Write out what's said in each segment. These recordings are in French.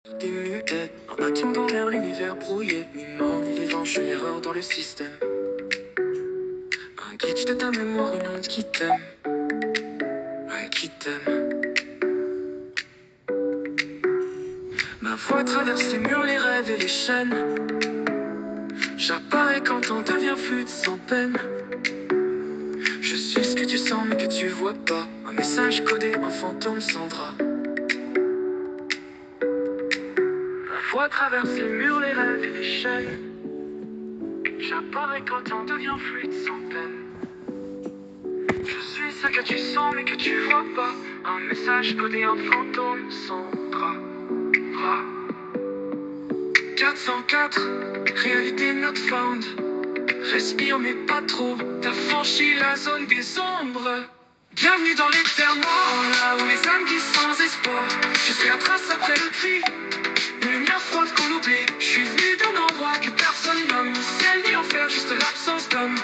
Des muets, un bâtiment dans l'air, l'univers brouillé, mi-mort, mi-vivant, je suis l'erreur dans le système. Un glitch de ta mémoire, une onde qui t'aime, ouais, qui t'aime. Ma voix traverse les murs, les rêves et les chaînes. J'apparais quand on devient fluide sans peine. Je suis ce que tu sens mais que tu vois pas. Un message codé, un fantôme sans drap. Ma voix traverse les murs, les rêves et les chaînes. J'apparais quand on devient fluide sans peine. Je suis ce que tu sens mais que tu vois pas. Un message codé, un fantôme sans drap. 404, réalité not found. Respire mais pas trop, t'as franchi la zone des ombres. Bienvenue dans l'éternel, là où les âmes glissent sans espoir. Je suis la trace après le cri, une lumière froide qu'on oublie. Je suis venu d'un endroit que personne nomme, ni ciel ni enfer, juste l'absence d'homme.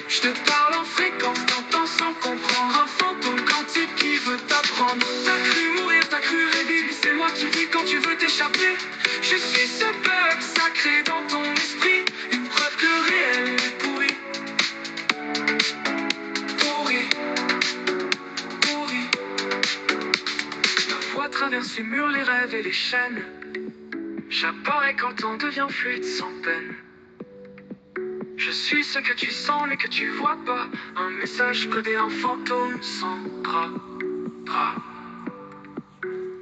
Je te parle en fréquence, t'entends sans comprendre. Un fantôme quantique qui veut t'apprendre. T'as cru mourir, t'as cru rêver, mais c'est moi qui vis quand tu veux t'échapper. Je suis ce bug sacré dans ton esprit, une preuve que le réel est pourri. Pourri, pourri. Ma voix traverse les murs, les rêves et les chaînes. J'apparais quand on devient fluide sans peine. Je suis ce que tu sens mais que tu vois pas. Un message codé, un fantôme sans drap.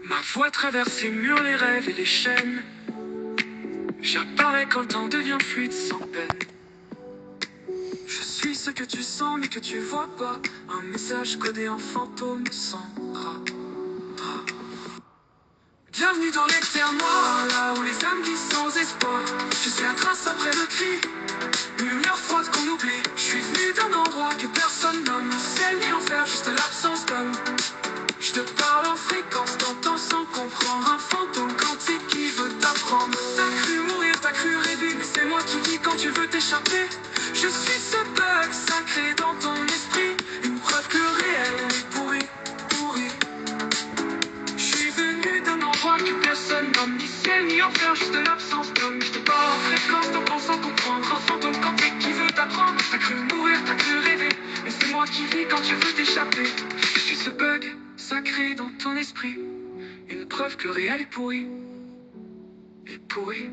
Ma voix traverse les murs, les rêves et les chaînes. J'apparais quand on devient fluide sans peine. Je suis ce que tu sens mais que tu vois pas. Un message codé, un fantôme sans drap. Bienvenue dans l'éternel, là où les âmes glissent sans espoir. Je suis la trace après le cri, une lumière froide qu'on oublie. Je suis venu d'un endroit que personne nomme, ni ciel ni enfer, juste l'absence d'homme. Je te parle en fréquence, t'entends sans comprendre. Un fantôme quantique qui veut t'apprendre. T'as cru mourir, t'as cru rêver, mais c'est moi qui dis quand tu veux t'échapper. Je suis ce bug sacré dans ton esprit, une preuve que le réel est pourri, pourri. Je suis venu d'un endroit que personne nomme, ni ciel ni enfer, juste l'absence d'homme. Je te parle en fréquence, t'entends sans comprendre. Un fantôme quantique qui veut t'apprendre. T'as cru mourir, t'as cru rêver, mais c'est moi qui vis quand tu veux t'échapper. Je suis ce bug sacré dans ton esprit, une preuve que le réel est pourri, est pourri.